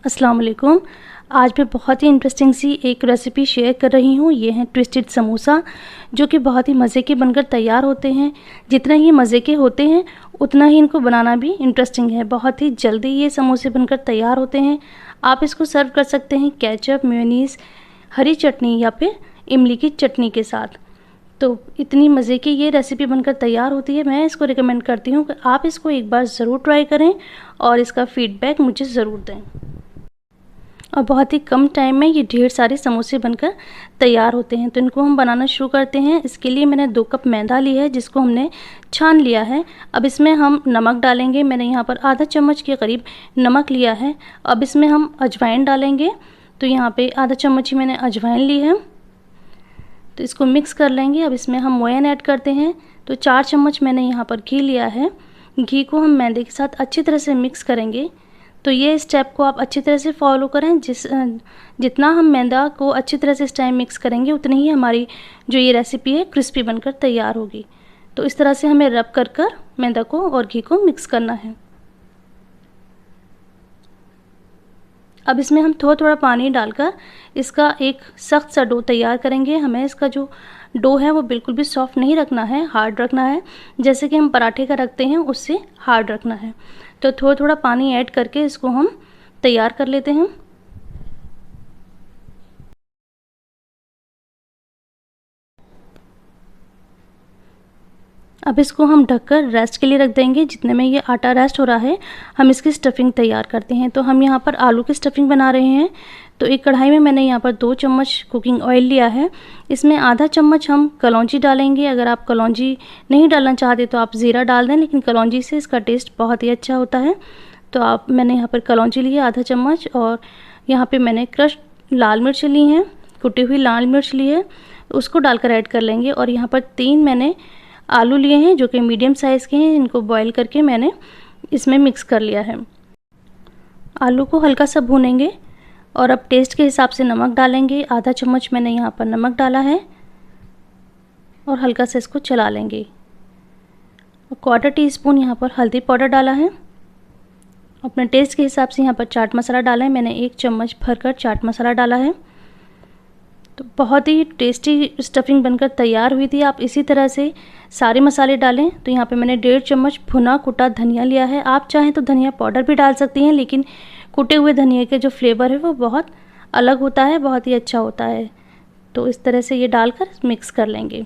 अस्सलाम वालेकुम। आज मैं बहुत ही इंटरेस्टिंग सी एक रेसिपी शेयर कर रही हूँ। ये हैं ट्विस्टेड समोसा, जो कि बहुत ही मज़े के बनकर तैयार होते हैं। जितना ही मज़े के होते हैं उतना ही इनको बनाना भी इंटरेस्टिंग है। बहुत ही जल्दी ये समोसे बनकर तैयार होते हैं। आप इसको सर्व कर सकते हैं केचप, मेयोनीज़, हरी चटनी या फिर इमली की चटनी के साथ। तो इतनी मज़े की ये रेसिपी बनकर तैयार होती है। मैं इसको रिकमेंड करती हूँ कि आप इसको एक बार ज़रूर ट्राई करें और इसका फ़ीडबैक मुझे ज़रूर दें। और बहुत ही कम टाइम में ये ढेर सारे समोसे बनकर तैयार होते हैं। तो इनको हम बनाना शुरू करते हैं। इसके लिए मैंने 2 कप मैदा लिया है, जिसको हमने छान लिया है। अब इसमें हम नमक डालेंगे। मैंने यहाँ पर आधा चम्मच के करीब नमक लिया है। अब इसमें हम अजवाइन डालेंगे। तो यहाँ पे आधा चम्मच ही मैंने अजवाइन ली है। तो इसको मिक्स कर लेंगे। अब इसमें हम मोयन ऐड करते हैं। तो 4 चम्मच मैंने यहाँ पर घी लिया है। घी को हम मैदे के साथ अच्छी तरह से मिक्स करेंगे। तो ये स्टेप को आप अच्छी तरह से फॉलो करें। जितना हम मैदा को अच्छी तरह से इस टाइम मिक्स करेंगे उतनी ही हमारी जो ये रेसिपी है क्रिस्पी बनकर तैयार होगी। तो इस तरह से हमें रब कर मैदा को और घी को मिक्स करना है। अब इसमें हम थोड़ा थोड़ा पानी डालकर इसका एक सख्त सा डो तैयार करेंगे। हमें इसका जो डो है वो बिल्कुल भी सॉफ्ट नहीं रखना है, हार्ड रखना है। जैसे कि हम पराठे का रखते हैं उससे हार्ड रखना है। तो थोड़ा थोड़ा पानी ऐड करके इसको हम तैयार कर लेते हैं। अब इसको हम ढककर रेस्ट के लिए रख देंगे। जितने में ये आटा रेस्ट हो रहा है हम इसकी स्टफिंग तैयार करते हैं। तो हम यहाँ पर आलू की स्टफिंग बना रहे हैं। तो एक कढ़ाई में मैंने यहाँ पर 2 चम्मच कुकिंग ऑयल लिया है। इसमें आधा चम्मच हम कलौंजी डालेंगे। अगर आप कलौंजी नहीं डालना चाहते तो आप ज़ीरा डाल दें, लेकिन कलौंजी से इसका टेस्ट बहुत ही अच्छा होता है। तो मैंने यहाँ पर कलौंजी ली है आधा चम्मच, और यहाँ पर मैंने क्रश लाल मिर्च ली हैं, कुटी हुई लाल मिर्च ली है, उसको डालकर ऐड कर लेंगे। और यहाँ पर 3 मैंने आलू लिए हैं जो कि मीडियम साइज़ के हैं। इनको बॉईल करके मैंने इसमें मिक्स कर लिया है। आलू को हल्का सा भूनेंगे और अब टेस्ट के हिसाब से नमक डालेंगे। आधा चम्मच मैंने यहाँ पर नमक डाला है और हल्का से इसको चला लेंगे। और 1/4 टीस्पून यहाँ पर हल्दी पाउडर डाला है। अपने टेस्ट के हिसाब से यहाँ पर चाट मसाला डाला है। मैंने 1 चम्मच भरकर चाट मसाला डाला है। तो बहुत ही टेस्टी स्टफिंग बनकर तैयार हुई थी। आप इसी तरह से सारे मसाले डालें। तो यहाँ पे मैंने 1.5 चम्मच भुना कुटा धनिया लिया है। आप चाहें तो धनिया पाउडर भी डाल सकती हैं, लेकिन कुटे हुए धनिया के जो फ्लेवर है वो बहुत अलग होता है, बहुत ही अच्छा होता है। तो इस तरह से ये डालकर मिक्स कर लेंगे।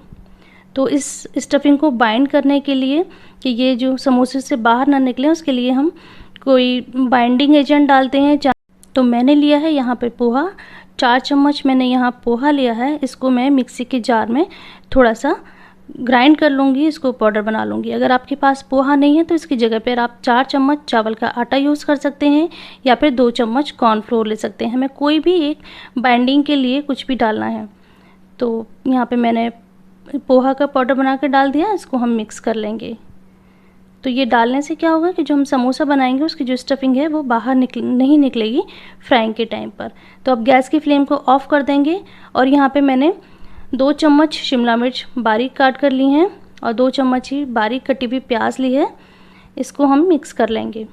तो इस स्टफिंग को बाइंड करने के लिए कि ये जो समोसे से बाहर ना निकले, उसके लिए हम कोई बाइंडिंग एजेंट डालते हैं। तो मैंने लिया है यहाँ पे पोहा। 4 चम्मच मैंने यहाँ पोहा लिया है। इसको मैं मिक्सी के जार में थोड़ा सा ग्राइंड कर लूँगी, इसको पाउडर बना लूँगी। अगर आपके पास पोहा नहीं है तो इसकी जगह पर आप 4 चम्मच चावल का आटा यूज़ कर सकते हैं या फिर 2 चम्मच कॉर्नफ्लोर ले सकते हैं। हमें कोई भी एक बाइंडिंग के लिए कुछ भी डालना है। तो यहाँ पे मैंने पोहा का पाउडर बना कर डाल दिया। इसको हम मिक्स कर लेंगे। तो ये डालने से क्या होगा कि जो हम समोसा बनाएंगे उसकी जो स्टफिंग है वो बाहर नहीं निकलेगी फ्राइंग के टाइम पर। तो अब गैस की फ्लेम को ऑफ़ कर देंगे। और यहाँ पे मैंने 2 चम्मच शिमला मिर्च बारीक काट कर ली हैं और 2 चम्मच ही बारीक कटी हुई प्याज ली है। इसको हम मिक्स कर लेंगे।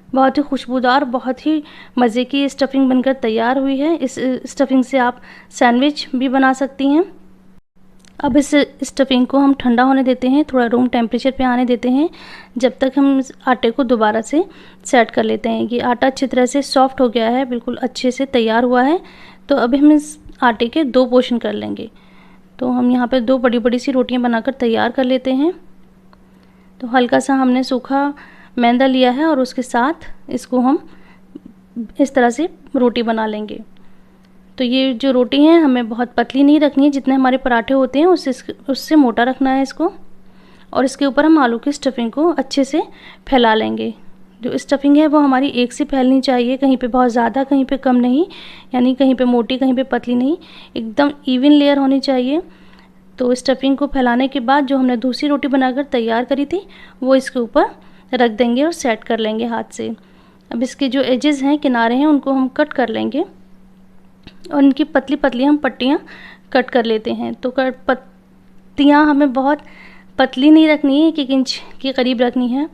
बहुत ही खुशबूदार, बहुत ही मज़े की स्टफिंग बनकर तैयार हुई है। इस स्टफिंग से आप सैंडविच भी बना सकती हैं। अब इस स्टफिंग को हम ठंडा होने देते हैं, थोड़ा रूम टेम्परेचर पे आने देते हैं, जब तक हम इस आटे को दोबारा से सेट कर लेते हैं। ये आटा अच्छी तरह से सॉफ्ट हो गया है, बिल्कुल अच्छे से तैयार हुआ है। तो अभी हम इस आटे के 2 पोर्शन कर लेंगे। तो हम यहाँ पे 2 बड़ी बड़ी सी रोटियाँ बनाकर तैयार कर लेते हैं। तो हल्का सा हमने सूखा मैदा लिया है और उसके साथ इसको हम इस तरह से रोटी बना लेंगे। तो ये जो रोटी है हमें बहुत पतली नहीं रखनी है, जितने हमारे पराठे होते हैं उससे मोटा रखना है इसको। और इसके ऊपर हम आलू की स्टफिंग को अच्छे से फैला लेंगे। जो स्टफिंग है वो हमारी एक सी फैलनी चाहिए, कहीं पे बहुत ज़्यादा, कहीं पे कम नहीं, यानी कहीं पे मोटी कहीं पे पतली नहीं, एकदम इवन लेयर होनी चाहिए। तो स्टफिंग को फैलाने के बाद जो हमने दूसरी रोटी बनाकर तैयार करी थी वो इसके ऊपर रख देंगे और सेट कर लेंगे हाथ से। अब इसके जो एजेस हैं, किनारे हैं, उनको हम कट कर लेंगे और इनकी पतली पतली हम पट्टियाँ कट कर लेते हैं। तो पत्तियाँ हमें बहुत पतली नहीं रखनी है, 1-1 इंच के करीब रखनी है।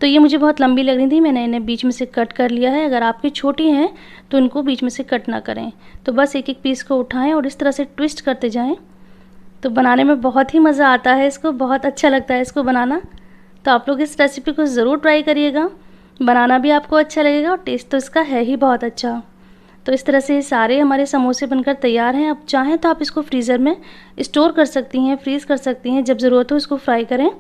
तो ये मुझे बहुत लंबी लग रही थी, मैंने इन्हें बीच में से कट कर लिया है। अगर आपकी छोटी हैं तो इनको बीच में से कट ना करें। तो बस एक एक पीस को उठाएं और इस तरह से ट्विस्ट करते जाएं। तो बनाने में बहुत ही मज़ा आता है, इसको बहुत अच्छा लगता है इसको बनाना। तो आप लोग इस रेसिपी को ज़रूर ट्राई करिएगा, बनाना भी आपको अच्छा लगेगा और टेस्ट तो इसका है ही बहुत अच्छा। तो इस तरह से सारे हमारे समोसे बनकर तैयार हैं। अब चाहें तो आप इसको फ्रीज़र में स्टोर कर सकती हैं, फ्रीज़ कर सकती हैं, जब ज़रूरत हो इसको फ्राई करें।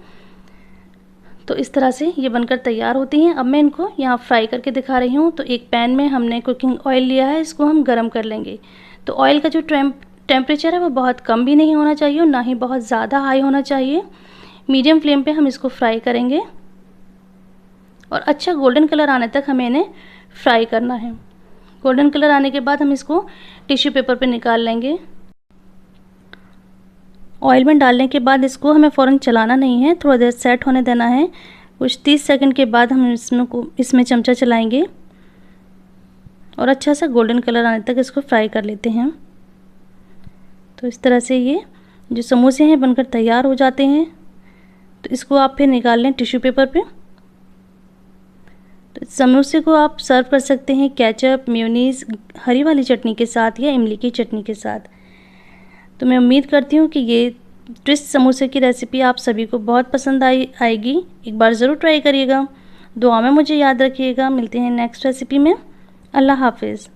तो इस तरह से ये बनकर तैयार होती हैं। अब मैं इनको यहाँ फ्राई करके दिखा रही हूँ। तो एक पैन में हमने कुकिंग ऑयल लिया है, इसको हम गरम कर लेंगे। तो ऑयल का जो टेम्परेचर है वो बहुत कम भी नहीं होना चाहिए और ना ही बहुत ज़्यादा हाई होना चाहिए। मीडियम फ्लेम पे हम इसको फ्राई करेंगे और अच्छा गोल्डन कलर आने तक हमें इन्हें फ्राई करना है। गोल्डन कलर आने के बाद हम इसको टिश्यू पेपर पे निकाल लेंगे। ऑयल में डालने के बाद इसको हमें फ़ौरन चलाना नहीं है, थोड़ा देर सेट होने देना है। कुछ 30 सेकंड के बाद हम इसमें चमचा चलाएंगे और अच्छा सा गोल्डन कलर आने तक इसको फ्राई कर लेते हैं। तो इस तरह से ये जो समोसे हैं बनकर तैयार हो जाते हैं। तो इसको आप फिर निकाल लें टिश्यू पेपर पे। तो समोसे को आप सर्व कर सकते हैं केचप, मेयोनीज़, हरी वाली चटनी के साथ या इमली की चटनी के साथ। तो मैं उम्मीद करती हूँ कि ये ट्विस्ट समोसे की रेसिपी आप सभी को बहुत पसंद आएगी। एक बार ज़रूर ट्राई करिएगा। दुआ में मुझे याद रखिएगा। मिलते हैं नेक्स्ट रेसिपी में। अल्लाह हाफिज़।